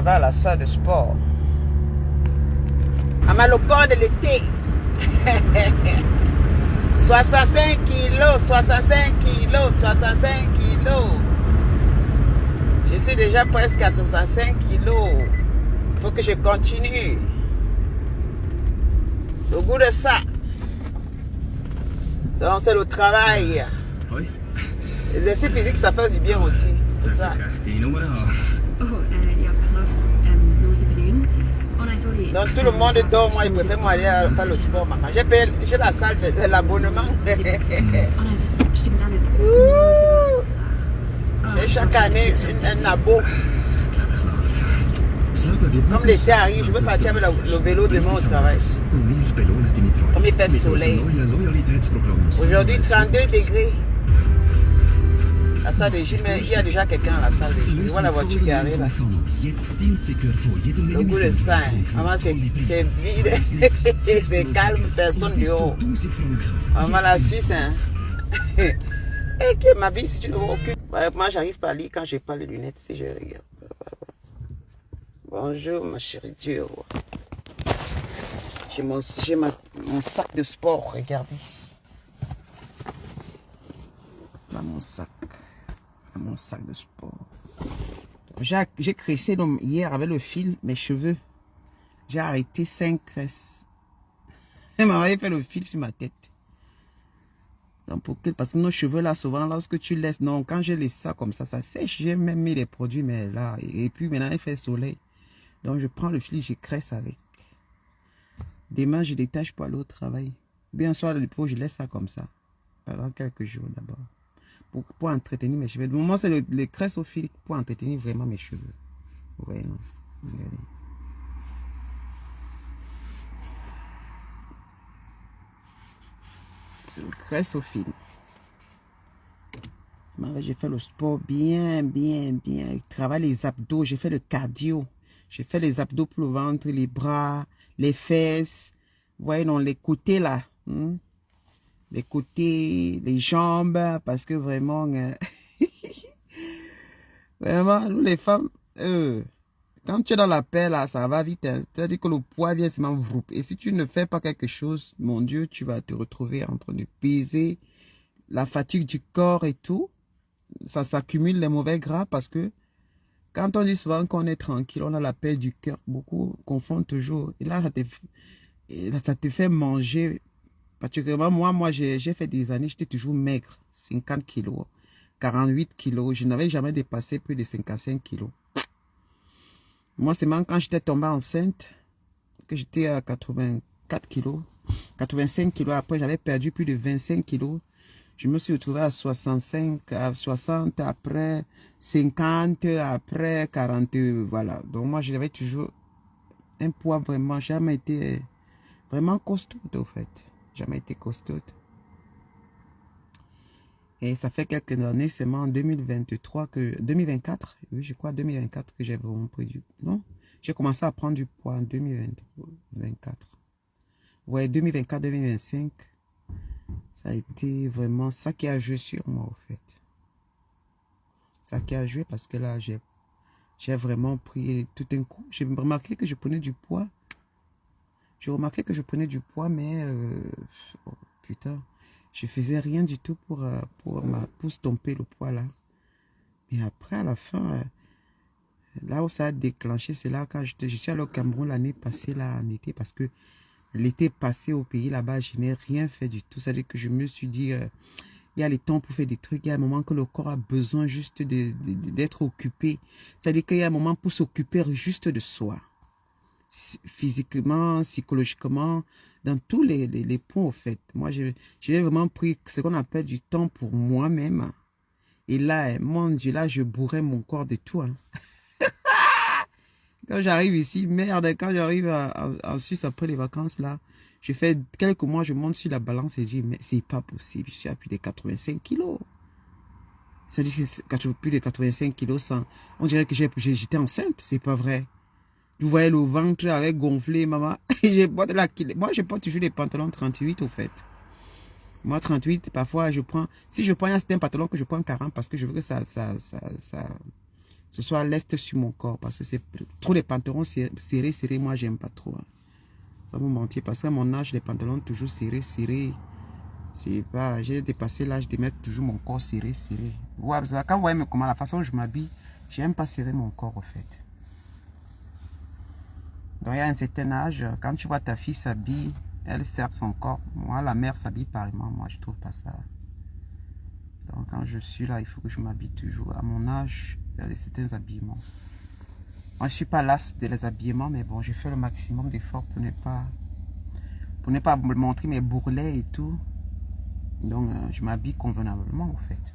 va à la salle de sport. À ma local de l'été. 65 kilos, 65 kilos, 65 kilos. Je suis déjà presque à 65 kilos. Il faut que je continue. Au goût de ça. Donc c'est le travail. Hoi. L'exercice physique, ça fait du bien aussi. Pour ça. Donc tout le monde dort, moi je préfère moi aller faire le sport, maman. J'ai la salle de l'abonnement. J'ai chaque année un abo. Comme l'été arrive, je veux partir avec le vélo demain au travail. Comme il fait soleil. Aujourd'hui 32 degrés. La salle de gym, il y a déjà quelqu'un à la salle de gym. Je vois la voiture garée là. Le goût de ça, maman, c'est vide, c'est calme, personne dehors. Maman, la Suisse, hein. Et que ma vie, si tu ne vois aucune. Moi, j'arrive pas à lire quand j'ai pas les lunettes, si je regarde. Bonjour, ma chérie Dieu. J'ai mon sac de sport, regardez. Là, mon sac de sport. J'ai cressé hier avec le fil mes cheveux. J'ai arrêté 5 cresses. Elle m'avait fait le fil sur ma tête. Donc parce que nos cheveux là, souvent, lorsque tu laisses, non, quand je laisse ça comme ça sèche. J'ai même mis les produits, mais là, et puis maintenant il fait soleil. Donc je prends le fil, je cresse avec. Demain, je détache pour aller au travail. Bien sûr, le pot, je laisse ça comme ça. Pendant quelques jours d'abord. Pour entretenir mes cheveux. Du moment, c'est le cresse au fil pour entretenir vraiment mes cheveux. Vous voyez, non? Regardez. C'est le cresse au fil. J'ai fait le sport bien. Je travaille les abdos. J'ai fait le cardio. J'ai fait les abdos pour le ventre, les bras, les fesses. Vous voyez, non, les côtés là. Les côtés, les jambes, parce que vraiment, vraiment, nous les femmes, quand tu es dans la paix, là, ça va vite. Hein. C'est-à-dire que le poids vient seulement vroup. Et si tu ne fais pas quelque chose, mon Dieu, tu vas te retrouver en train de peser, la fatigue du corps et tout. Ça s'accumule les mauvais gras parce que quand on dit souvent qu'on est tranquille, on a la paix du cœur. Beaucoup confondent toujours. Et là, ça te fait manger. Particulièrement, moi j'ai fait des années, j'étais toujours maigre, 50 kilos, 48 kilos. Je n'avais jamais dépassé plus de 55 kilos. Moi, c'est même quand j'étais tombée enceinte, que j'étais à 84 kilos, 85 kilos. Après, j'avais perdu plus de 25 kilos. Je me suis retrouvé à 65, à 60, après 50, après 40, voilà. Donc moi, j'avais toujours un poids vraiment, jamais été vraiment costaud, au fait. Jamais été costaud. Et ça fait quelques années, c'est en 2023 que 2024, oui, je crois 2024 que j'ai vraiment pris du non, j'ai commencé à prendre du poids en 2024. Ouais, 2024-2025, ça a été vraiment ça qui a joué sur moi au fait. Ça qui a joué parce que là j'ai vraiment pris tout un coup. J'ai remarqué que je prenais du poids. J'ai remarqué que je prenais du poids, mais oh, putain, je faisais rien du tout pour stomper le poids là. Et après, à la fin, là où ça a déclenché, c'est là quand je suis allé au Cameroun l'année passée, là, en été, parce que l'été passé au pays là-bas, je n'ai rien fait du tout. C'est-à-dire que je me suis dit, il y a les temps pour faire des trucs, il y a un moment que le corps a besoin juste d'être occupé. C'est-à-dire qu'il y a un moment pour s'occuper juste de soi. Physiquement, psychologiquement, dans tous les points, au fait. Moi, j'ai vraiment pris ce qu'on appelle du temps pour moi-même. Et là, mon Dieu, là, je bourrais mon corps de tout. Hein. Quand j'arrive ici, merde, quand j'arrive en Suisse après les vacances, là, je fais quelques mois, je monte sur la balance et je dis, mais c'est pas possible, je suis à plus de 85 kilos. C'est-à-dire que plus de 85 kilos, sans, on dirait que j'étais enceinte, c'est pas vrai. Vous voyez le ventre avec gonflé, maman. Moi, je porte toujours des pantalons 38 au fait. Moi, 38, parfois, je prends... Si je prends un certain pantalon que je prends 40 parce que je veux que ça Ce soit l'est sur mon corps. Parce que c'est trop les pantalons serrés. Moi, j'aime pas trop. Hein. Ça vous mentir. Parce qu'à mon âge, les pantalons toujours serrés. C'est pas... J'ai dépassé l'âge de mettre toujours mon corps serré. Ouais, parce que quand vous voyez comment la façon dont je m'habille, j'aime pas serrer mon corps, au fait. Donc, il y a un certain âge, quand tu vois ta fille s'habille, elle serre son corps. Moi, la mère s'habille pareillement. Moi, je trouve pas ça. Donc, quand je suis là, il faut que je m'habille toujours. À mon âge, il y a certains habillements. Moi, je suis pas lasse de les habillements, mais bon, je fais le maximum d'efforts pour ne pas me montrer mes bourrelets et tout. Donc, je m'habille convenablement, en fait.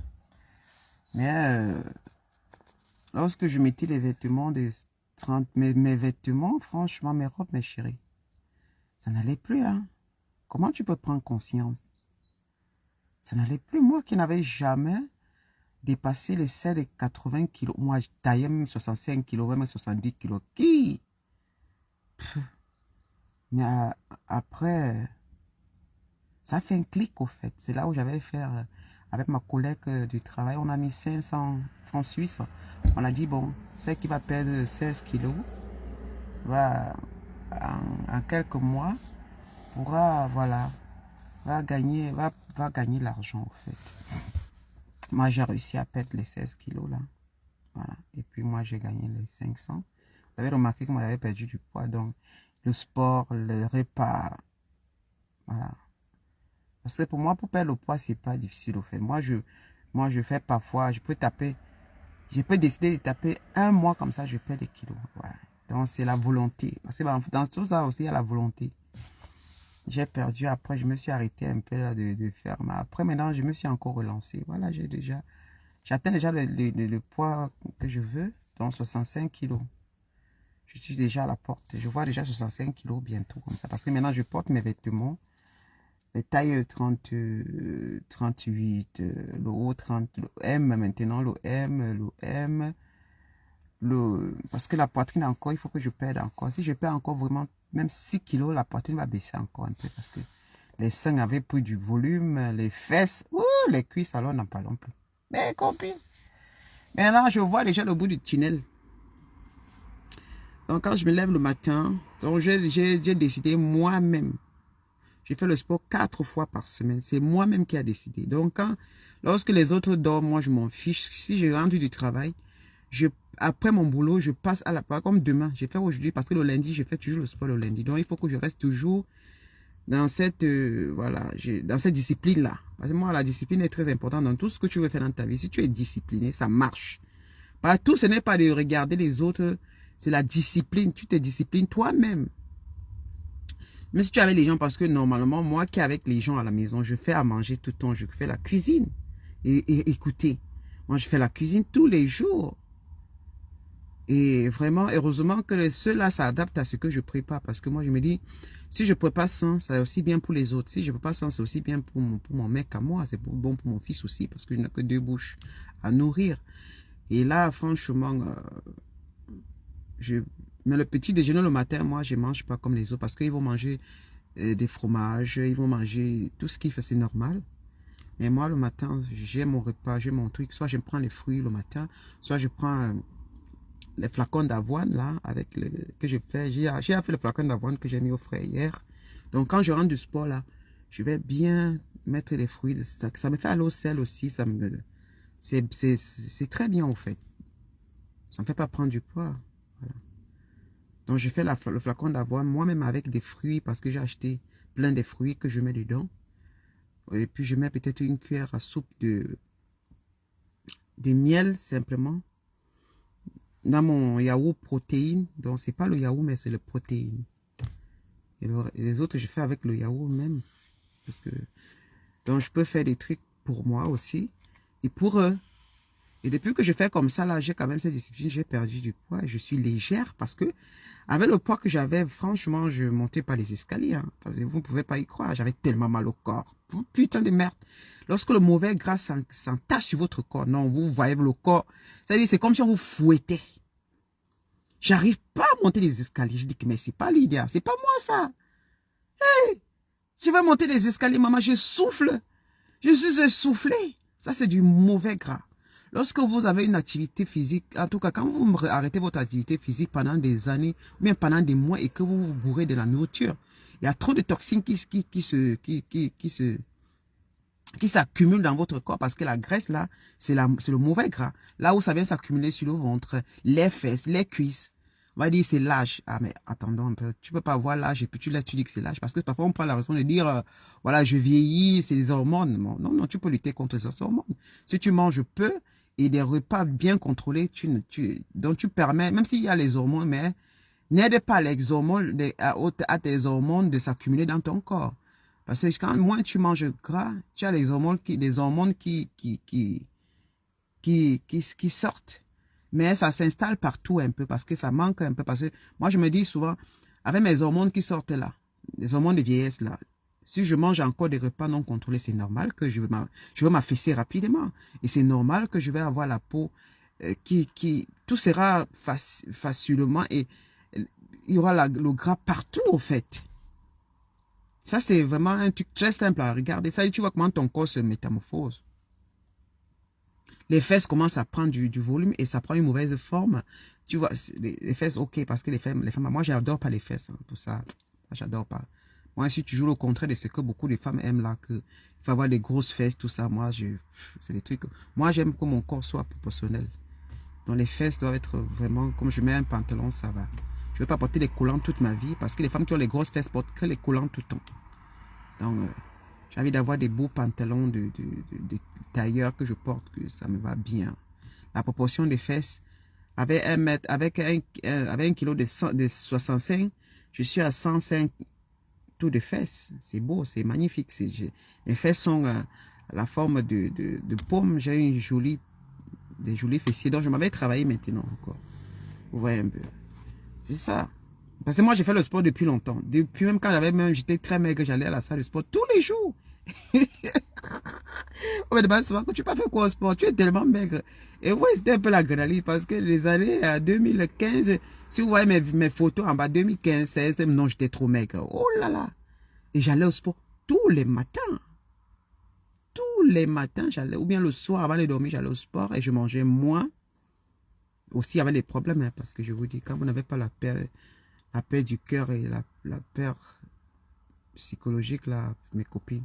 Mais lorsque je mettais les vêtements de 30, mes vêtements, franchement, mes robes, mes chéris, ça n'allait plus, hein. Comment tu peux prendre conscience? Ça n'allait plus. Moi qui n'avais jamais dépassé les 7 et 80 kilos. Moi, je taillais même 65 kilos, même 70 kilos. Qui? Pff. Mais après, ça fait un clic, au fait. C'est là où j'avais fait, avec ma collègue du travail, on a mis 500 francs suisses. On a dit, bon, celle qui va perdre 16 kilos, va, en quelques mois, pourra, voilà, va gagner l'argent, au fait. Moi, j'ai réussi à perdre les 16 kilos, là. Voilà. Et puis, moi, j'ai gagné les 500. Vous avez remarqué que moi, j'avais perdu du poids. Donc, le sport, le repas, voilà. Parce que pour moi, pour perdre le poids, c'est pas difficile, au fait. Moi, je fais parfois, je peux décider de taper un mois comme ça, je perds des kilos. Ouais. Donc, c'est la volonté. Parce que dans tout ça aussi, il y a la volonté. J'ai perdu, après, je me suis arrêté un peu là, de faire. Mais après, maintenant, je me suis encore relancé. Voilà, j'atteins déjà le poids que je veux, donc 65 kilos. Je suis déjà à la porte. Je vois déjà 65 kilos bientôt, comme ça. Parce que maintenant, je porte mes vêtements. Les tailles 30, 38, le haut 30, le M maintenant, le M. Parce que la poitrine encore, il faut que je perde encore. Si je perds encore vraiment, même 6 kilos, la poitrine va baisser encore un peu. Parce que les seins avaient pris du volume, les fesses, les cuisses, alors n'en parlons plus. Mais copine, maintenant je vois déjà le bout du tunnel. Donc quand je me lève le matin, j'ai décidé moi-même. Je fais le sport 4 fois par semaine. C'est moi-même qui a décidé. Donc lorsque les autres dorment, moi je m'en fiche. Si je rentre du travail, après mon boulot, je passe à la part. Comme demain, j'ai fait aujourd'hui parce que le lundi, je fais toujours le sport le lundi. Donc il faut que je reste toujours dans cette, dans cette discipline-là. Parce que moi, la discipline est très importante dans tout ce que tu veux faire dans ta vie. Si tu es discipliné, ça marche. Partout, ce n'est pas de regarder les autres, c'est la discipline. Tu te disciplines toi-même. Même si tu es avec les gens, parce que normalement, moi qui est avec les gens à la maison, je fais à manger tout le temps, je fais la cuisine. Et écoutez, moi je fais la cuisine tous les jours. Et vraiment, heureusement que ceux-là s'adaptent à ce que je prépare. Parce que moi, je me dis, si je prépare ça, c'est aussi bien pour les autres. Si je ne prépare ça, c'est aussi bien pour mon mec à moi. C'est bon pour mon fils aussi. Parce que je n'ai que 2 bouches à nourrir. Et là, franchement, mais le petit déjeuner le matin, moi, je ne mange pas comme les autres. Parce qu'ils vont manger des fromages. Ils vont manger tout ce qu'ils font, c'est normal. Mais moi, le matin, j'ai mon repas, j'ai mon truc. Soit je prends les fruits le matin, soit je prends les flacons d'avoine là, que je fais. J'ai fait le flacon d'avoine que j'ai mis au frais hier. Donc quand je rentre du sport là, je vais bien mettre les fruits. Ça me fait aller au sel aussi. C'est très bien en fait. Ça ne me fait pas prendre du poids. Voilà. Donc je fais le flacon d'avoine moi-même avec des fruits parce que j'ai acheté plein de fruits que je mets dedans. Et puis je mets peut-être une cuillère à soupe de miel simplement. Dans mon yaourt protéine, donc c'est pas le yaourt mais c'est le protéine. Et les autres je fais avec le yaourt même. Parce que, donc je peux faire des trucs pour moi aussi et pour eux. Et depuis que je fais comme ça là, j'ai quand même cette discipline, j'ai perdu du poids. Je suis légère parce que avec le poids que j'avais, franchement, je montais pas les escaliers. Hein, parce que vous ne pouvez pas y croire, j'avais tellement mal au corps. Putain de merde. Lorsque le mauvais gras s'entache sur votre corps, non, vous voyez le corps. C'est-à-dire, c'est comme si on vous fouettait. J'arrive pas à monter les escaliers. Je dis que mais c'est pas l'idéal. C'est pas moi ça. Hey, je vais monter les escaliers, maman. Je souffle. Je suis essoufflé. Ça, c'est du mauvais gras. Lorsque vous avez une activité physique, en tout cas, quand vous arrêtez votre activité physique pendant des années, ou bien pendant des mois, et que vous vous bourrez de la nourriture, il y a trop de toxines qui s'accumulent dans votre corps parce que la graisse, là, c'est le mauvais gras. Là où ça vient s'accumuler sur le ventre, les fesses, les cuisses. On va dire c'est l'âge. Ah, mais attendons un peu. Tu peux pas voir l'âge et puis tu dis que c'est l'âge. Parce que parfois, on prend la raison de dire, voilà, je vieillis, c'est des hormones. Non, non, tu peux lutter contre ces hormones. Si tu manges peu et des repas bien contrôlés, donc tu permets, même s'il y a les hormones, mais n'aide pas les hormones, à tes hormones de s'accumuler dans ton corps. Parce que quand moins tu manges gras, tu as les hormones qui sortent. Mais ça s'installe partout un peu parce que ça manque un peu. Parce que moi, je me dis souvent, avec mes hormones qui sortent là, les hormones de vieillesse là, si je mange encore des repas non contrôlés, c'est normal que je vais m'affaisser rapidement. Et c'est normal que je vais avoir la peau tout sera facilement et il y aura le gras partout au fait. Ça, c'est vraiment un truc très simple à regarder. Ça, tu vois comment ton corps se métamorphose. Les fesses commencent à prendre du volume et ça prend une mauvaise forme. Tu vois, les fesses, ok, parce que les femmes moi, j'adore pas les fesses, hein, tout ça. Moi, j'adore pas. Moi, si tu joues le contraire de ce que beaucoup de femmes aiment là, il faut avoir des grosses fesses, tout ça, moi, c'est des trucs. Moi, j'aime que mon corps soit proportionnel. Donc, les fesses doivent être vraiment, comme je mets un pantalon, ça va. Je ne veux pas porter des collants toute ma vie parce que les femmes qui ont les grosses fesses portent que les collants tout le temps. Donc, j'ai envie d'avoir des beaux pantalons de tailleur que je porte, que ça me va bien. La proportion des fesses, avec un kilo de 65, je suis à 105 tout de fesses. C'est beau, c'est magnifique. Mes fesses sont la forme de paume. J'ai des jolis fessiers. Donc, je m'avais travaillé maintenant encore. Vous voyez un peu. C'est ça. Parce que moi, j'ai fait le sport depuis longtemps. Depuis même quand j'étais très maigre, j'allais à la salle de sport tous les jours. On me demande souvent, tu n'as pas fait quoi au sport? Tu es tellement maigre. Et oui, c'était un peu la grenadine parce que les années 2015, si vous voyez mes photos en bas, 2015, 16, non, j'étais trop maigre. Oh là là. Et j'allais au sport tous les matins. Tous les matins, j'allais, ou bien le soir avant de dormir, j'allais au sport et je mangeais moins. Aussi, il y avait des problèmes, hein, parce que je vous dis, quand vous n'avez pas la paix du cœur et la peur psychologique, là, mes copines,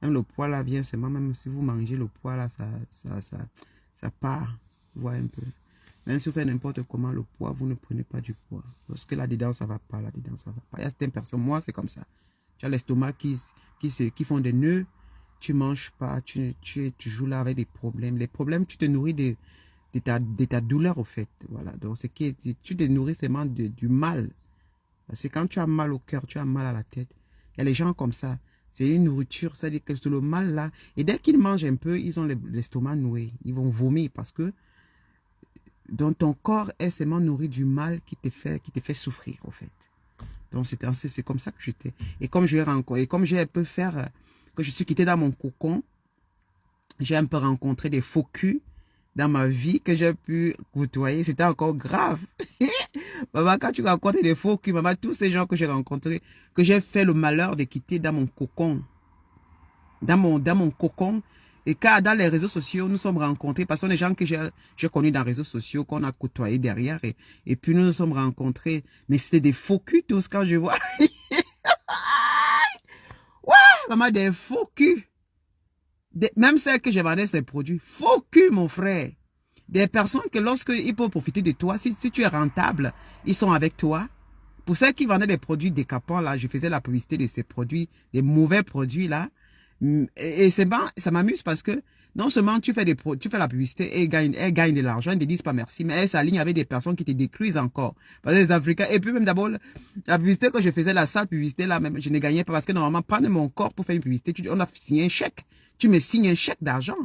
même le poids là vient seulement, même si vous mangez le poids là, ça part, vous voyez un peu. Même si vous faites n'importe comment, le poids, vous ne prenez pas du poids. Parce que là-dedans, ça ne va pas, là-dedans, ça ne va pas. Il y a certaines personnes, moi, c'est comme ça. Tu as l'estomac qui font des nœuds, tu ne manges pas, tu joues là avec des problèmes. Les problèmes, tu te nourris de ta douleur, au fait. Voilà. Donc, tu te nourris seulement du mal. Parce que quand tu as mal au cœur, tu as mal à la tête. Il y a les gens comme ça. C'est une nourriture, c'est-à-dire que c'est le mal là. Et dès qu'ils mangent un peu, ils ont l'estomac noué. Ils vont vomir parce que donc ton corps est seulement nourri du mal qui te fait souffrir, au fait. Donc c'est comme ça que j'étais. Et comme j'ai un peu que je suis quitté dans mon cocon, j'ai un peu rencontré des faux culs dans ma vie que j'ai pu côtoyer. C'était encore grave. Maman, quand tu rencontres des faux culs, maman, tous ces gens que j'ai rencontrés, que j'ai fait le malheur de quitter dans mon cocon. Dans mon cocon. Et quand dans les réseaux sociaux, nous sommes rencontrés, parce que les gens que j'ai connus dans les réseaux sociaux, qu'on a côtoyés derrière, et puis nous nous sommes rencontrés. Mais c'était des faux culs tous quand je vois. Ouais, maman, des faux culs. Même celles que je vendais ces produits. Faux cul, mon frère. Des personnes que lorsqu'ils peuvent profiter de toi, si tu es rentable, ils sont avec toi. Pour celles qui vendaient des produits décapants, là, je faisais la publicité de ces produits, des mauvais produits, là. Et c'est bon, ça m'amuse parce que non seulement tu fais la publicité et elles gagnent de l'argent, elles ne disent pas merci, mais elles s'alignent avec des personnes qui te détruisent encore. Parce que les Africains, et puis même d'abord, la publicité que je faisais, la sale publicité, là, même, je ne gagnais pas parce que normalement, prendre mon corps pour faire une publicité, on a signé un chèque. Tu me signes un chèque d'argent.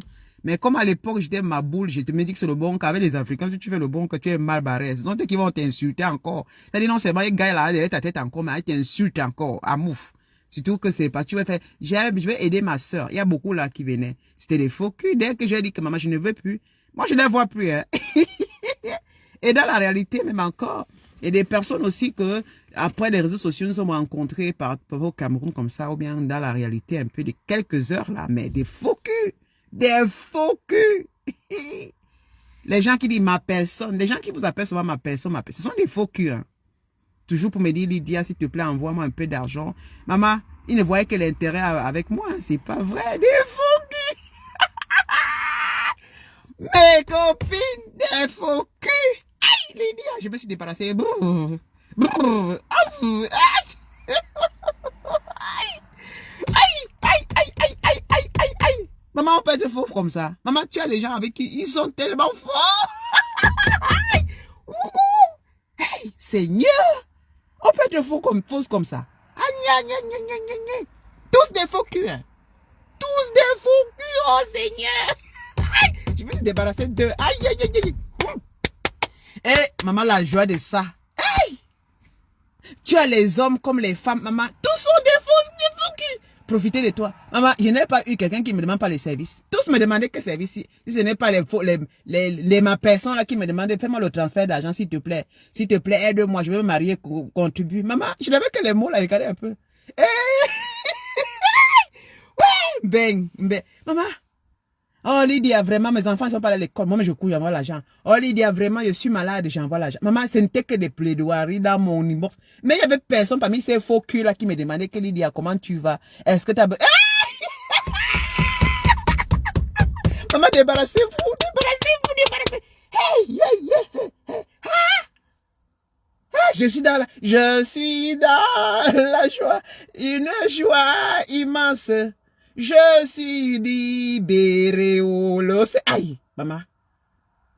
Mais comme à l'époque, j'étais ma boule, je te me dis que c'est le bon qu'avec les Africains, si tu fais le bon, que tu es mal barré, ce sont eux qui vont t'insulter encore. C'est-à-dire, non seulement ils gagnent là, derrière ta tête encore, mais ils t'insultent encore, à mouf. Surtout que c'est pas, tu vas faire, je vais aider ma soeur. Il y a beaucoup là qui venaient. C'était des faux culs. Dès que j'ai dit que maman, je ne veux plus, moi, je ne les vois plus, hein. Et dans la réalité, même encore, il y a des personnes aussi que, après les réseaux sociaux, nous sommes rencontrés par au Cameroun comme ça, ou bien dans la réalité, un peu de quelques heures là, mais des faux culs. Des faux culs. Les gens qui disent ma personne, les gens qui vous appellent souvent ma personne, ce sont des faux culs. Hein. Toujours pour me dire, Lydia, s'il te plaît, envoie-moi un peu d'argent. Maman, il ne voyait que l'intérêt avec moi. C'est pas vrai. Des faux culs. Mes copines, des faux culs. Aïe, Lydia, je me suis débarrassée. Brrr, brrr, aïe, aïe, aïe, aïe, aïe, aïe, aïe, aïe. Maman, on peut être faux comme ça. Maman, tu as des gens avec qui ils sont tellement forts. Hey, Seigneur, on peut être faux comme ça. Tous des faux culs. Hein. Tous des faux culs, oh Seigneur. Je me suis débarrassé d'eux. Aïe, aïe, aïe, aïe. Eh, maman, la joie de ça. Hey! Tu as les hommes comme les femmes, maman. Tous sont des faux culs. Profitez de toi. Maman, je n'ai pas eu quelqu'un qui me demande pas les services. Tous me demandaient que service. Si ce n'est pas ma personne là qui me demande, fais-moi le transfert d'argent, s'il te plaît. S'il te plaît, aide-moi, je vais me marier, contribue. Maman, je n'avais que les mots là, regardez un peu. Eh! Ouais! Ben. Maman. Oh Lydia, vraiment, mes enfants ne sont pas à l'école. Moi, je cours, j'envoie l'argent. Oh Lydia, vraiment, je suis malade, j'envoie l'argent. Maman, ce n'était que des plaidoiries dans mon inbox. Mais il n'y avait personne parmi ces faux culs là qui me demandait que Lydia, comment tu vas? Est-ce que tu as... Maman, débarrassez-vous. Hey, hey, hey, hey. Je suis dans la joie, une joie immense. Je suis libéré au l'océan. Aïe, maman.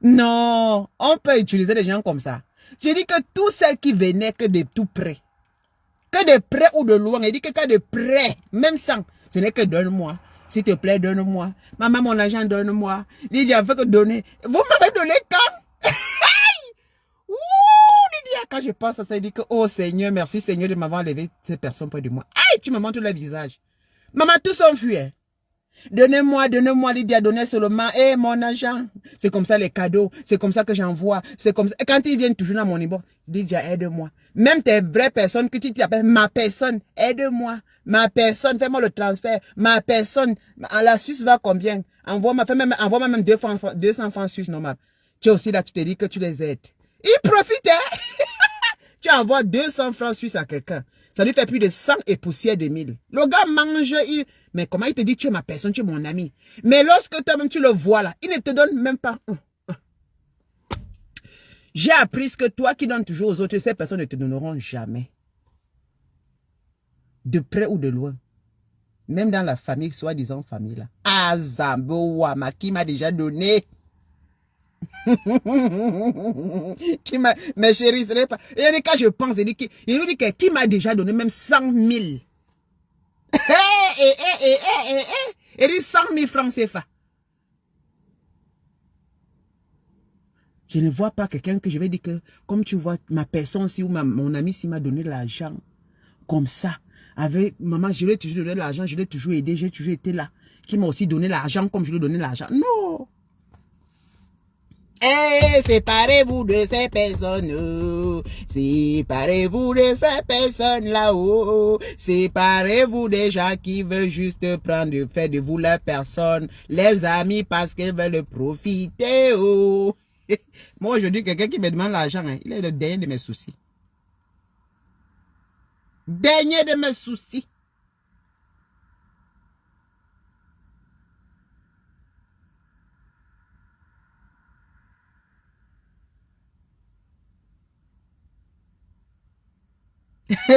Non, on peut utiliser des gens comme ça. Je dis que tous ceux qui venaient que de tout près, que de près ou de loin, je dis que de près, même sans, ce n'est que donne-moi. S'il te plaît, donne-moi. Maman, mon argent, donne-moi. Lydia, veut que donner. Vous m'avez donné quand? Ouh, Lydia, quand je pense à ça, je dis que, oh Seigneur, merci Seigneur de m'avoir enlevé ces personnes près de moi. Aïe, tu me montres le visage. Maman, tous sont fui. Donnez-moi, Lydia, donnez seulement, mon argent. C'est comme ça les cadeaux, c'est comme ça que j'envoie, c'est comme ça. Et quand ils viennent toujours dans mon niveau, Lydia, aide-moi. Même tes vraies personnes que tu t'appelles ma personne, aide-moi. Ma personne, fais-moi le transfert. Ma personne, la Suisse va combien? Envoie-moi même 200 francs suisses, normal. Tu es aussi là, tu te dis que tu les aides. Ils profitent, hein? Tu envoies 200 francs suisses à quelqu'un. Ça lui fait plus de 100 et poussière de 1000. Le gars mange, mais comment il te dit tu es ma personne, tu es mon ami. Mais lorsque toi-même tu le vois là, il ne te donne même pas. J'ai appris que toi qui donnes toujours aux autres, ces personnes ne te donneront jamais. De près ou de loin. Même dans la famille, soi-disant famille là. Ah, Zamboama, qui m'a déjà donné. Mes chéris, ce n'est pas. Et quand je pense, il dit que qui m'a déjà donné même 100 000. Il dit 100 000 francs CFA. Je ne vois pas quelqu'un que je vais dire que, comme tu vois, ma personne si ou mon ami s'il m'a donné de l'argent, comme ça, avec maman, je lui ai toujours donné de l'argent, je l'ai toujours aidé, j'ai toujours été là, qui m'a aussi donné l'argent comme je lui ai donné l'argent. Non! Séparez-vous de ces personnes, séparez-vous de ces personnes là-haut, séparez-vous des gens qui veulent juste prendre le fait de vous leur personne, les amis parce qu'ils veulent profiter. Oh. Moi aujourd'hui, quelqu'un qui me demande l'argent, hein, il est le dernier de mes soucis. Dernier de mes soucis.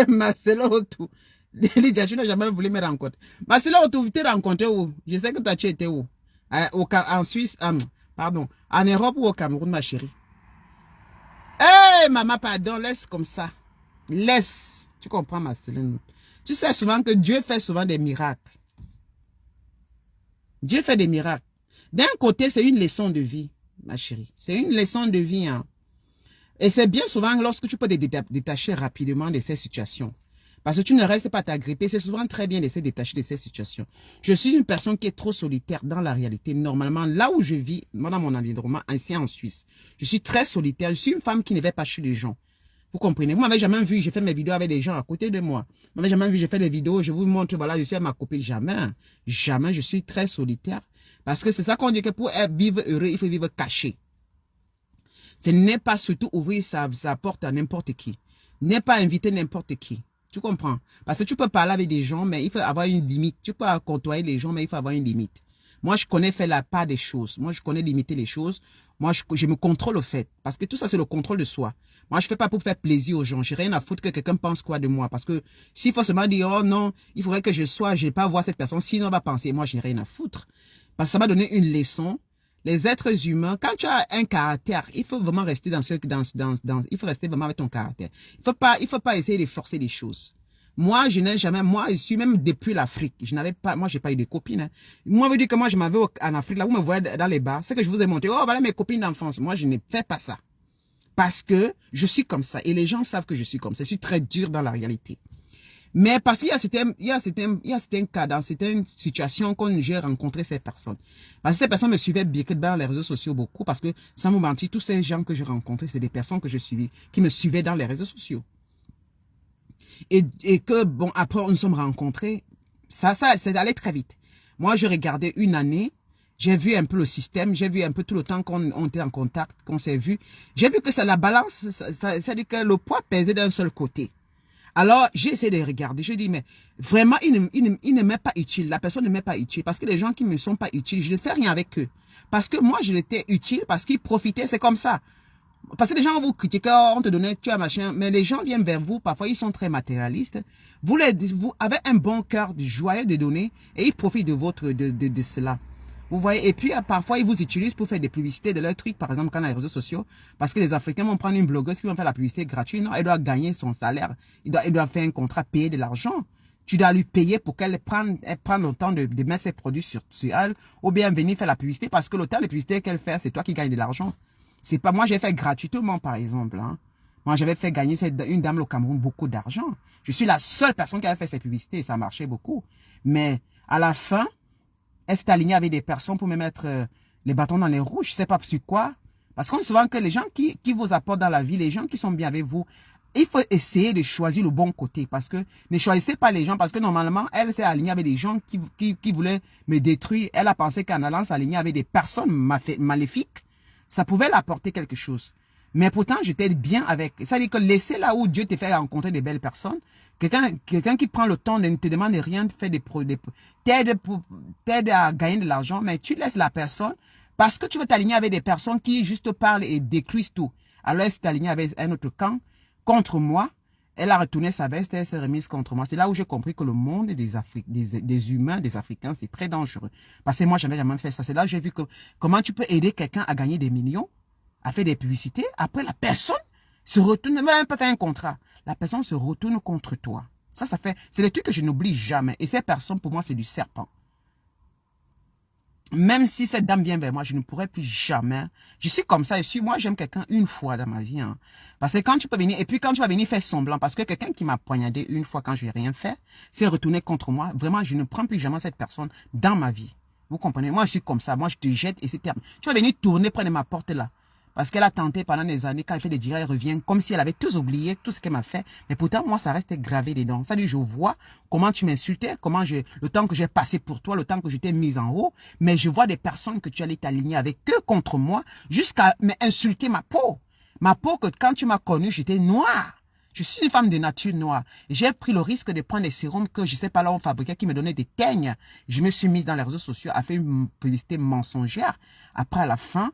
Marcelo, Lydia, tu n'as jamais voulu me rencontrer. Marcelo, tu t'es rencontré où? Je sais que toi, tu étais où? En Suisse, pardon, en Europe ou au Cameroun, ma chérie? Maman, pardon, laisse comme ça. Laisse. Tu comprends, Marceline? Tu sais souvent que Dieu fait souvent des miracles. Dieu fait des miracles. D'un côté, c'est une leçon de vie, ma chérie. C'est une leçon de vie, hein. Et c'est bien souvent lorsque tu peux te détacher rapidement de ces situations. Parce que tu ne restes pas t'agripper. C'est souvent très bien de se détacher de ces situations. Je suis une personne qui est trop solitaire dans la réalité. Normalement, là où je vis, moi dans mon environnement, ici en Suisse, je suis très solitaire. Je suis une femme qui ne va pas chez les gens. Vous comprenez? Vous m'avez jamais vu, j'ai fait mes vidéos avec des gens à côté de moi. Vous m'avez jamais vu, j'ai fait des vidéos, je vous montre, voilà, je suis avec ma copine. Jamais. Jamais, je suis très solitaire. Parce que c'est ça qu'on dit que pour vivre heureux, il faut vivre caché. Ce n'est pas surtout ouvrir sa porte à n'importe qui. N'est pas inviter n'importe qui. Tu comprends? Parce que tu peux parler avec des gens, mais il faut avoir une limite. Tu peux côtoyer les gens, mais il faut avoir une limite. Moi, je connais faire la part des choses. Moi, je connais limiter les choses. Moi, je me contrôle au fait. Parce que tout ça, c'est le contrôle de soi. Moi, je fais pas pour faire plaisir aux gens. J'ai rien à foutre que quelqu'un pense quoi de moi. Parce que s'il faut seulement dire, oh non, il faudrait que je n'ai pas voir cette personne, sinon on va penser, moi, j'ai rien à foutre. Parce que ça m'a donné une leçon. Les êtres humains, quand tu as un caractère, il faut vraiment rester il faut rester vraiment avec ton caractère. Il faut pas essayer de forcer les choses. Moi, je n'ai jamais, moi, je suis même depuis l'Afrique. Moi, j'ai pas eu de copines. Hein. Moi, vous dire que moi, je m'avais en Afrique, là, vous me voyez dans les bars, c'est que je vous ai montré, oh, voilà mes copines d'enfance. Moi, je ne fais pas ça. Parce que je suis comme ça. Et les gens savent que je suis comme ça. Je suis très dur dans la réalité. Mais parce qu'il y a certains cas, dans certaines situations quand j'ai rencontré ces personnes. Parce que ces personnes me suivaient bien dans les réseaux sociaux beaucoup. Parce que, sans vous mentir, tous ces gens que j'ai rencontrés, c'est des personnes que je suivais, qui me suivaient dans les réseaux sociaux. Et que, bon, après, nous sommes rencontrés. Ça, c'est allé très vite. Moi, je regardais une année. J'ai vu un peu le système. J'ai vu un peu tout le temps qu'on était en contact, qu'on s'est vu. J'ai vu que c'est la balance. C'est-à-dire que le poids pesait d'un seul côté. Alors, j'ai essayé de regarder. Je dis, mais vraiment, il ne m'est pas utile. La personne ne m'est pas utile. Parce que les gens qui ne me sont pas utiles, je ne fais rien avec eux. Parce que moi, je l'étais utile parce qu'ils profitaient. C'est comme ça. Parce que les gens vous critiquent, oh, on te donnait, tu as machin. Mais les gens viennent vers vous. Parfois, ils sont très matérialistes. Vous avez un bon cœur joyeux de donner et ils profitent de cela. Vous voyez, et puis parfois ils vous utilisent pour faire des publicités de leurs trucs, par exemple quand on a les réseaux sociaux, parce que les Africains vont prendre une blogueuse qui va faire la publicité gratuite, non, elle doit gagner son salaire, elle doit faire un contrat, payer de l'argent. Tu dois lui payer pour qu'elle prenne le temps de mettre ses produits sur elle, ou bien venir faire la publicité, parce que le temps de publicité qu'elle fait, c'est toi qui gagnes de l'argent. C'est pas moi, j'ai fait gratuitement, par exemple. Hein. Moi, j'avais fait gagner une dame au Cameroun beaucoup d'argent. Je suis la seule personne qui avait fait cette publicité et ça marchait beaucoup. Mais à la fin, elle s'est alignée avec des personnes pour me mettre les bâtons dans les roues. Je ne sais pas sur quoi. Parce qu'on dit souvent que les gens qui vous apportent dans la vie, les gens qui sont bien avec vous, il faut essayer de choisir le bon côté. Parce que ne choisissez pas les gens. Parce que normalement, elle s'est alignée avec des gens qui voulaient me détruire. Elle a pensé qu'en allant s'aligner avec des personnes maléfiques, ça pouvait l'apporter quelque chose. Mais pourtant, j'étais bien avec. C'est-à-dire que laisser là où Dieu te fait rencontrer des belles personnes, quelqu'un qui prend le temps de ne te demander rien, t'aide à gagner de l'argent, mais tu laisses la personne parce que tu veux t'aligner avec des personnes qui juste parlent et détruisent tout. Alors elle s'est alignée avec un autre camp contre moi. Elle a retourné sa veste et elle s'est remise contre moi. C'est là où j'ai compris que le monde des humains, des Africains, c'est très dangereux. Parce que moi, je n'avais jamais fait ça. C'est là où j'ai vu que comment tu peux aider quelqu'un à gagner des millions, à faire des publicités. Après, la personne se retourne, même pas faire un contrat. La personne se retourne contre toi. Ça fait, c'est des trucs que je n'oublie jamais. Et ces personnes, pour moi, c'est du serpent. Même si cette dame vient vers moi, je ne pourrais plus jamais. Je suis comme ça. Moi, j'aime quelqu'un une fois dans ma vie. Hein. Parce que quand tu peux venir, et puis quand tu vas venir faire semblant, parce que quelqu'un qui m'a poignardé une fois quand je n'ai rien fait, s'est retourné contre moi. Vraiment, je ne prends plus jamais cette personne dans ma vie. Vous comprenez? Moi, je suis comme ça. Moi, je te jette et c'est terminé. Tu vas venir tourner près de ma porte là. Parce qu'elle a tenté pendant des années, quand elle fait des dires, elle revient comme si elle avait tous oublié, tout ce qu'elle m'a fait. Mais pourtant, moi, ça reste gravé dedans. Ça dit, je vois comment tu m'insultais, le temps que j'ai passé pour toi, le temps que je t'ai mis en haut. Mais je vois des personnes que tu allais t'aligner avec eux contre moi, jusqu'à m'insulter ma peau. Ma peau que quand tu m'as connue, j'étais noire. Je suis une femme de nature noire. J'ai pris le risque de prendre des sérums que je sais pas là on fabriquait qui me donnaient des teignes. Je me suis mise dans les réseaux sociaux à faire une publicité mensongère. Après, à la fin,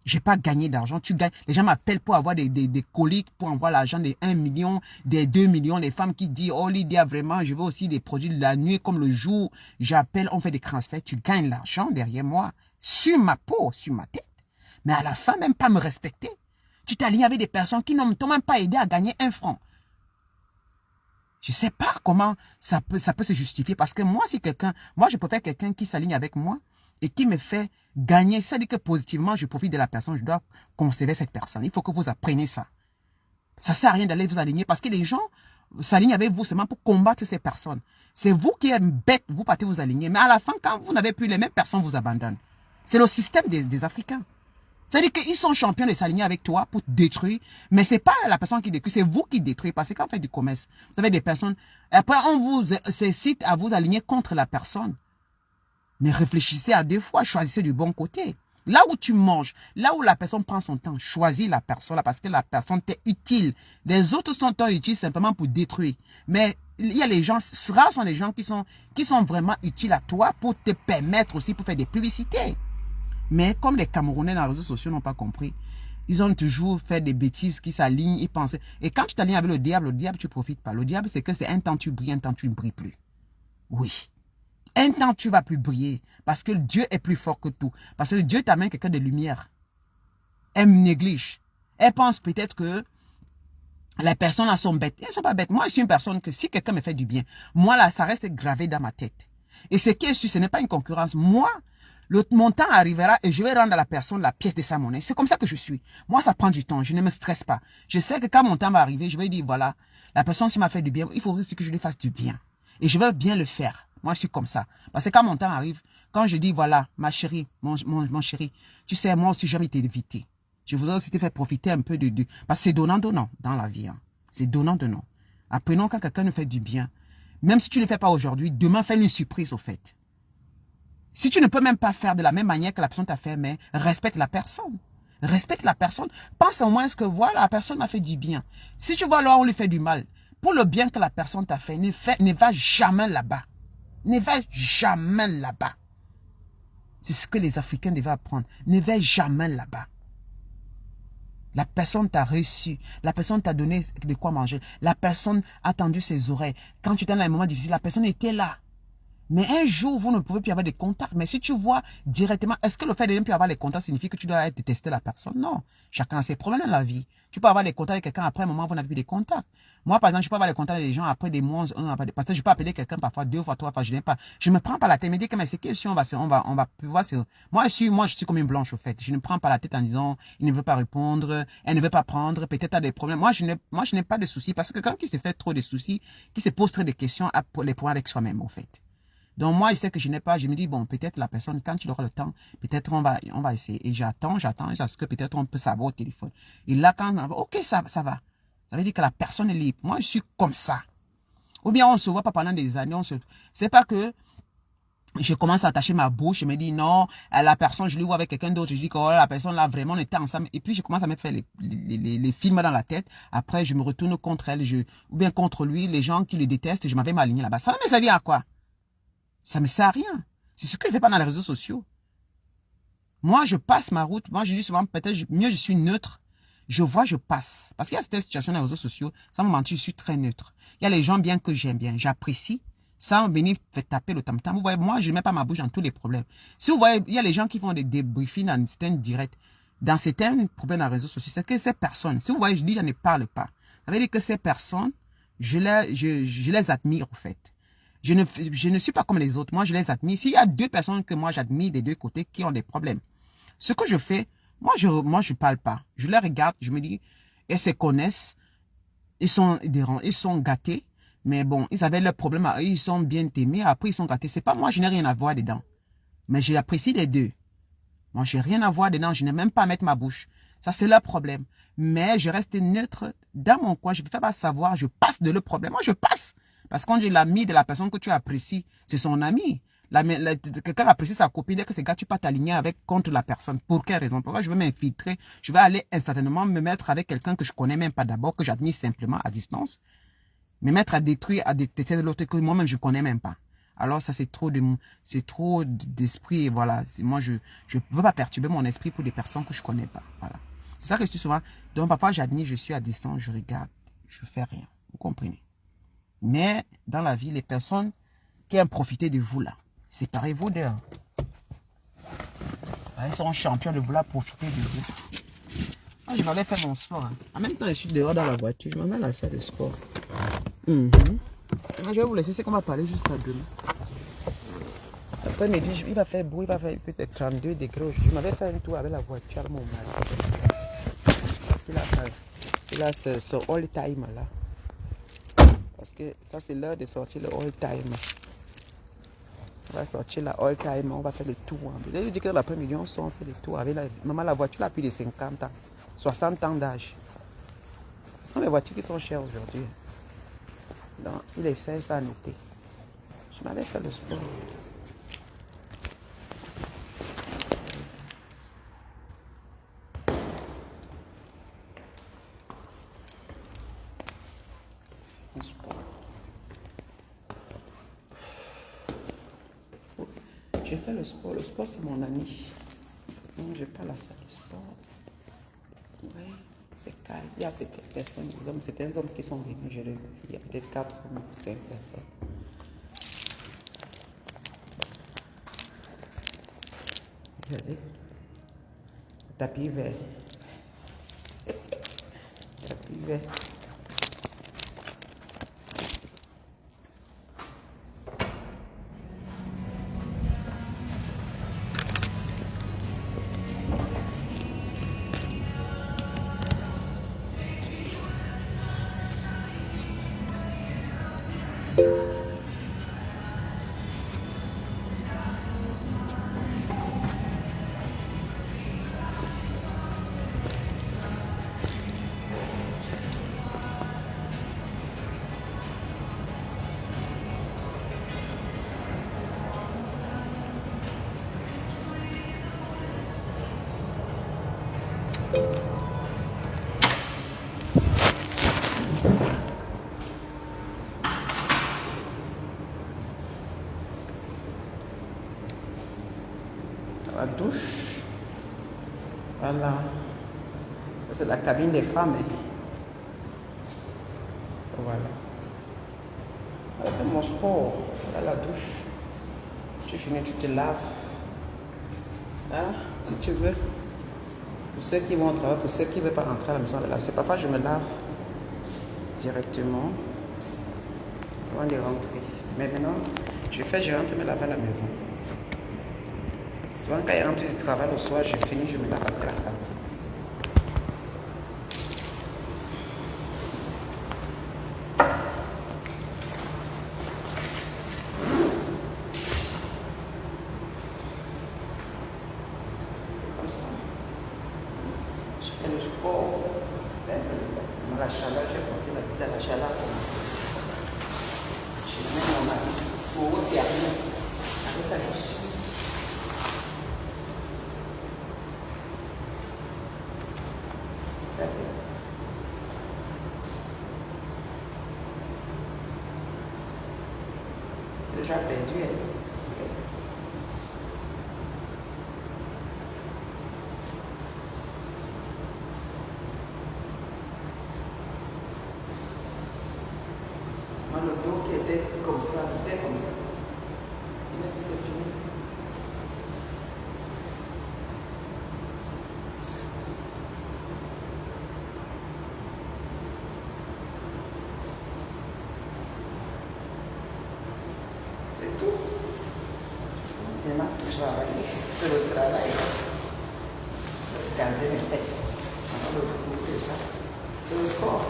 j'ai pas gagné d'argent. Les gens m'appellent pour avoir des coliques, pour envoyer l'argent des 1 million, des 2 millions. Les femmes qui disent, oh Lydia, vraiment, je veux aussi des produits de la nuit comme le jour. J'appelle, on fait des transferts. Tu gagnes l'argent derrière moi, sur ma peau, sur ma tête. Mais à la fin, même pas me respecter. Tu t'alignes avec des personnes qui n'ont même pas aidé à gagner 1 franc. Je sais pas comment ça peut se justifier. Parce que moi, je préfère quelqu'un qui s'aligne avec moi et qui me fait gagner. Ça dit que positivement, je profite de la personne. Je dois conserver cette personne. Il faut que vous appreniez ça. Ça ne sert à rien d'aller vous aligner parce que les gens s'alignent avec vous seulement pour combattre ces personnes. C'est vous qui êtes bête, vous partez vous aligner. Mais à la fin, quand vous n'avez plus les mêmes personnes, vous abandonnent. C'est le système des Africains. C'est-à-dire qu'ils sont champions de s'aligner avec toi pour te détruire. Mais ce n'est pas la personne qui détruit, c'est vous qui détruisez. Parce que quand on fait du commerce, vous avez des personnes. Après, on vous incite à vous aligner contre la personne. Mais réfléchissez à 2 fois, choisissez du bon côté. Là où tu manges, là où la personne prend son temps, choisis la personne là parce que la personne t'est utile. Les autres sont utiles simplement pour détruire. Mais il y a les gens, rares sont les gens qui sont vraiment utiles à toi pour te permettre aussi pour faire des publicités. Mais comme les Camerounais dans les réseaux sociaux n'ont pas compris, ils ont toujours fait des bêtises qui s'alignent, ils pensent. Et quand tu t'alignes avec le diable, tu profites pas. Le diable, c'est que c'est un temps tu brilles, un temps tu ne brilles plus. Oui. Un temps, tu vas plus briller parce que Dieu est plus fort que tout. Parce que Dieu t'amène quelqu'un de lumière. Elle me néglige. Elle pense peut-être que les personnes là sont bêtes. Elles ne sont pas bêtes. Moi, je suis une personne que si quelqu'un me fait du bien, moi là, ça reste gravé dans ma tête. Et ce qui est sûr, ce n'est pas une concurrence. Moi, mon temps arrivera et je vais rendre à la personne la pièce de sa monnaie. C'est comme ça que je suis. Moi, ça prend du temps. Je ne me stresse pas. Je sais que quand mon temps va arriver, je vais dire, voilà, la personne s'il m'a fait du bien, il faut aussi que je lui fasse du bien. Et je vais bien le faire. Moi, je suis comme ça. Parce que quand mon temps arrive, quand je dis, voilà, ma chérie, mon chéri, tu sais, moi aussi, j'ai envie de t'éviter. Je voudrais aussi te faire profiter un peu de... Parce que c'est donnant-donnant dans la vie. Hein. C'est donnant-donnant. Apprenons quand quelqu'un nous fait du bien. Même si tu ne le fais pas aujourd'hui, demain, fais une surprise au fait. Si tu ne peux même pas faire de la même manière que la personne t'a fait, mais respecte la personne. Respecte la personne. Pense au moins ce que voilà, la personne m'a fait du bien. Si tu vois là, on lui fait du mal, pour le bien que la personne t'a fait, ne va jamais là-bas. Ne va jamais là-bas. C'est ce que les Africains devaient apprendre. Ne va jamais là-bas. La personne t'a reçu. La personne t'a donné de quoi manger. La personne a tendu ses oreilles. Quand tu étais dans un moment difficile, la personne était là. Mais un jour, vous ne pouvez plus avoir des contacts. Mais si tu vois directement, est-ce que le fait de ne plus avoir les contacts signifie que tu dois détester la personne? Non. Chacun a ses problèmes dans la vie. Tu peux avoir les contacts avec quelqu'un après un moment, vous n'avez plus des contacts. Moi, par exemple, je peux avoir les contacts des gens après des mois, parce que je peux appeler quelqu'un parfois 2 fois, 3 fois, je n'aime pas. Je ne me prends pas la tête. Je me dis que mais c'est question, on va pouvoir. Moi, je suis comme une blanche au fait. Je ne prends pas la tête en disant, il ne veut pas répondre, elle ne veut pas prendre, peut-être a des problèmes. Moi, je n'ai pas de soucis parce que quand il se fait trop de soucis, qui se pose trop de questions, a les problèmes avec soi-même, au fait. Donc moi, je sais que je n'ai pas, je me dis, bon, peut-être la personne, quand il aura le temps, peut-être on va essayer. Et j'attends, jusqu'à ce que peut-être on peut savoir au téléphone. Et là, quand on va, ok, ça va. Ça veut dire que la personne est libre. Moi, je suis comme ça. Ou bien on ne se voit pas pendant des années. C'est pas que je commence à attacher ma bouche, je me dis non, la personne, je lui vois avec quelqu'un d'autre, je dis que oh, la personne là, vraiment, on était ensemble. Et puis, je commence à me faire les films dans la tête. Après, je me retourne contre elle, ou bien contre lui, les gens qui le détestent, je m'avais m'aligner là-bas. Ça me servir à quoi? Ça ne me sert à rien. C'est ce que je ne fais pas dans les réseaux sociaux. Moi, je passe ma route. Moi, je dis souvent, peut-être mieux, je suis neutre. Je vois, je passe. Parce qu'il y a cette situation dans les réseaux sociaux, sans me mentir, je suis très neutre. Il y a les gens bien que j'aime bien, j'apprécie, sans venir taper le tam-tam. Vous voyez, moi, je ne mets pas ma bouche dans tous les problèmes. Si vous voyez, il y a les gens qui font des débriefings dans certains directs, dans certains problèmes dans les réseaux sociaux, c'est que ces personnes, si vous voyez, je dis, je ne parle pas. Ça veut dire que ces personnes, je les admire, en fait. Je ne suis pas comme les autres. Moi, je les admire. S'il y a 2 personnes que moi, j'admire des 2 côtés qui ont des problèmes, ce que je fais, moi, je parle pas. Je les regarde, je me dis, elles se connaissent, ils sont gâtés, mais bon, ils avaient leurs problèmes à eux, ils sont bien aimés, après ils sont gâtés. C'est pas moi, je n'ai rien à voir dedans. Mais j'apprécie les 2. Moi, j'ai rien à voir dedans, je n'ai même pas à mettre ma bouche. Ça, c'est leur problème. Mais je reste neutre dans mon coin, je ne fais pas savoir, je passe de le problème. Moi, je passe. Parce qu'on dit l'ami de la personne que tu apprécies, c'est son ami. Quelqu'un apprécie sa copine, dès que c'est gars, tu peux t'aligner avec contre la personne. Pour quelle raison? Pourquoi je veux m'infiltrer? Je vais aller instantanément me mettre avec quelqu'un que je connais même pas d'abord, que j'admire simplement à distance. Me mettre à détruire, à détester de l'autre que moi-même je connais même pas. Alors ça c'est trop d'esprit, voilà. Moi je veux pas perturber mon esprit pour des personnes que je connais pas. Voilà. C'est ça que je dis souvent. Donc parfois j'admire, je suis à distance, je regarde, je fais rien. Vous comprenez? Mais dans la vie, les personnes qui aiment profiter de vous là, séparez-vous d'eux. Ils sont champions de vouloir profiter de vous. Moi, je vais aller faire mon sport. Hein. En même temps, je suis dehors dans la voiture. Je m'en vais à la salle de sport. Moi, je vais vous laisser. C'est qu'on va parler jusqu'à demain. Après-midi, il va faire beau. Il va faire peut-être 32 degrés aujourd'hui. Je m'avais fait un tour avec la voiture à mon mari. Parce qu'il a ce all time là. Parce que ça, c'est l'heure de sortir le all time. On va sortir la all time, on va faire le tour. Je dis que dans l'après-midi, on sort, on fait le tour avec maman, la voiture a plus de 50 ans, 60 ans d'âge. Ce sont les voitures qui sont chères aujourd'hui. Donc, il essaie ça à noter. Je m'avais fait le sport. j'ai fait le sport. Le sport, c'est mon ami. Non, je n'ai pas la salle de sport. Oui, c'est calme. Il y a certaines personnes, des hommes, certains hommes qui sont venus, je les ai. Il y a peut-être 4 ou 5 personnes. Regardez. Tapis vert. Tapis vert. La douche. Voilà. C'est la cabine des femmes. Hein. Voilà. Voilà, fais mon sport. Voilà la douche. Tu finis, tu te laves. Hein, si tu veux. Pour ceux qui vont au travail, pour ceux qui ne veulent pas rentrer à la maison de la parfois je me lave directement avant de rentrer. Mais maintenant, je rentre me laver à la maison. Souvent quand je rentre du travail le soir, je finis, je me lave parce que la fatigue. Comme ça. Je fais le sport. Dans la chaleur, j'ai porté la pile à la chaleur comme ça. Je mets mon mari pour regarder. Avec ça, je suis. Déjà perdu. Moi, le dos qui était comme ça, il est plus c'est fini. C'est tout. Maintenant, travailler. C'est le travail. Regarder mes fesses. On va le ça. C'est le sport.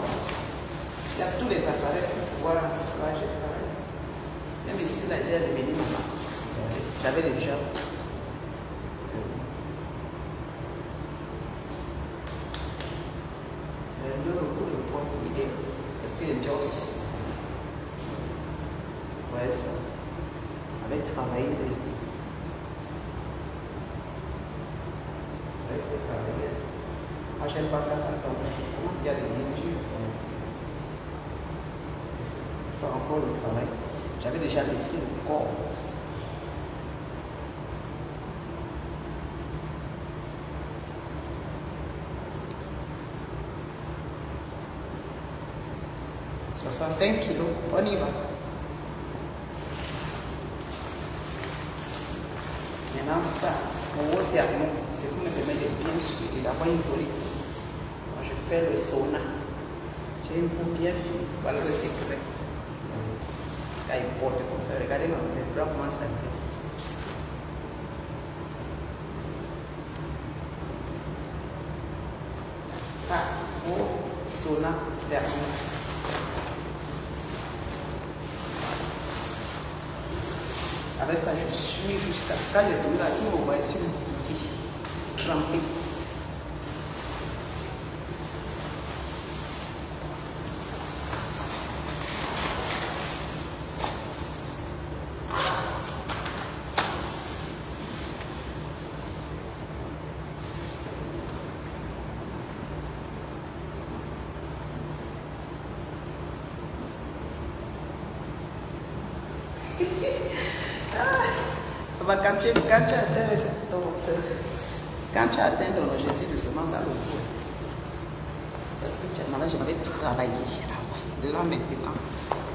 Il y a tous les appareils pour pouvoir j'ai travaillé. Même ici, la idée est devenue maman. J'avais déjà. Le coup de poids, il est. Est-ce qu'il est Joss? Ouais, ça. Avec travailler les. Ça, il faut travailler. Moi, j'aime pas quand ça tombe. Comment il y a des liens durs? Il faut encore le travail. J'avais déjà laissé le corps. « 65 kilos, on y va. Maintenant ça, mon haut terme, c'est pour me permettre de bien suivre et d'avoir une jolie peau. Quand je fais le sauna, j'ai une peau bien fine. Voilà le secret. Là, il porte comme ça. Regardez mes bras comment ça fait. Ça, au sauna thermique. Avec ça, je suis jusqu'à. Quand je finis là, si vous voyez sur le pied, trempé. Quand tu as atteint ton objectif de semence à l'eau, parce que tu as, je m'avais travaillé. Ah ouais, là maintenant,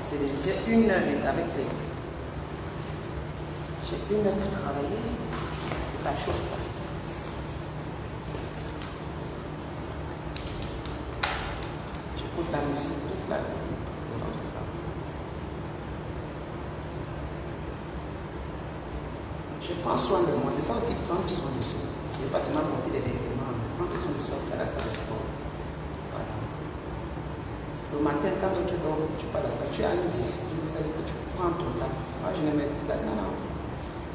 c'est déjà 1 heure avec les. J'ai 1 heure pour travailler et ça chauffe pas. J'écoute la musique toute la nuit pendant le travail. Je prends soin de moi, c'est ça aussi, prendre soin de soi. C'est pas seulement porter des vêtements, prendre soin de soi, faire la salle de sport. Voilà. Le matin, quand tu dors, tu pars à la salle, tu as une discipline, ça veut dire que tu prends ton temps. Moi, je n'aime pas. Non.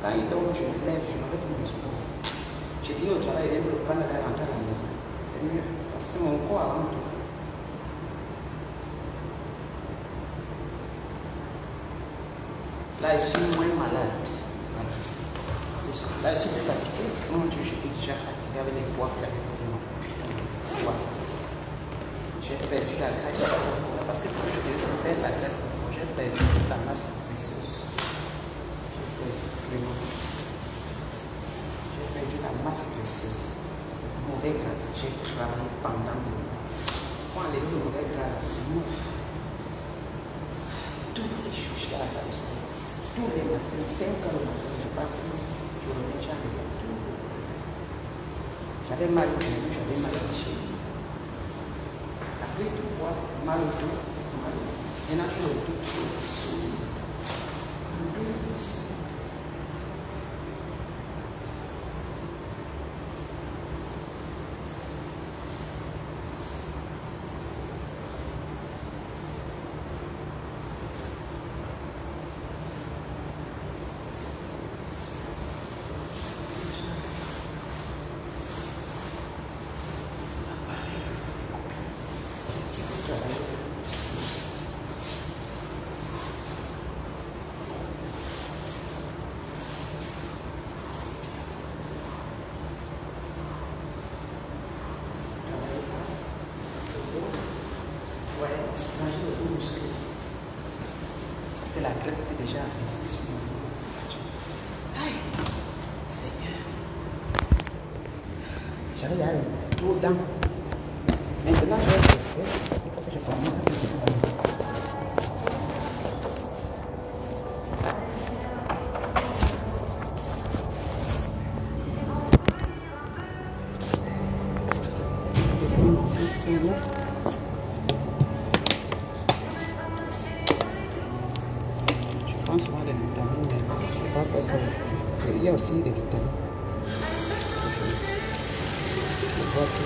Quand il dort, je me lève, je m'arrête pour mon sport. J'ai fini au travail, et même le prendre et rentrer à la maison. C'est mieux, parce que c'est mon corps avant tout. Là, je suis moins malade. Voilà. Là, je suis plus fatigué. Mon Dieu, j'étais déjà fatigué avec les poids que j'avais pris. Putain, c'est quoi ça? J'ai perdu la graisse. Parce que ce que je faisais, c'est faire la graisse. J'ai perdu toute la masse précieuse. J'ai perdu la masse précieuse. Mauvais gras. J'ai travaillé pendant des mois. Pour enlever le mauvais gras, mouf. Tous les jours, je suis à la salle de sport. Tous les matins, 5 heures le matin, je pars plus. Je reviens, j'arrive tout. J'avais mal au genou, j'avais mal à l'échelle. La prise de poids, mal au dos, mal au dos. Maintenant, je le dos qui est solide. Le dos est solide. Ouais, manger le dos musclé. Parce que la graisse était déjà affaissée sur mon dos. Aïe, Seigneur. J'avais déjà le dos dedans. Maintenant, je vais faire. Il faut que je commence à faire. Je prends souvent les vitamines, mais je ne vais pas faire ça aujourd'hui. Il y a aussi des vitamines. Je vois que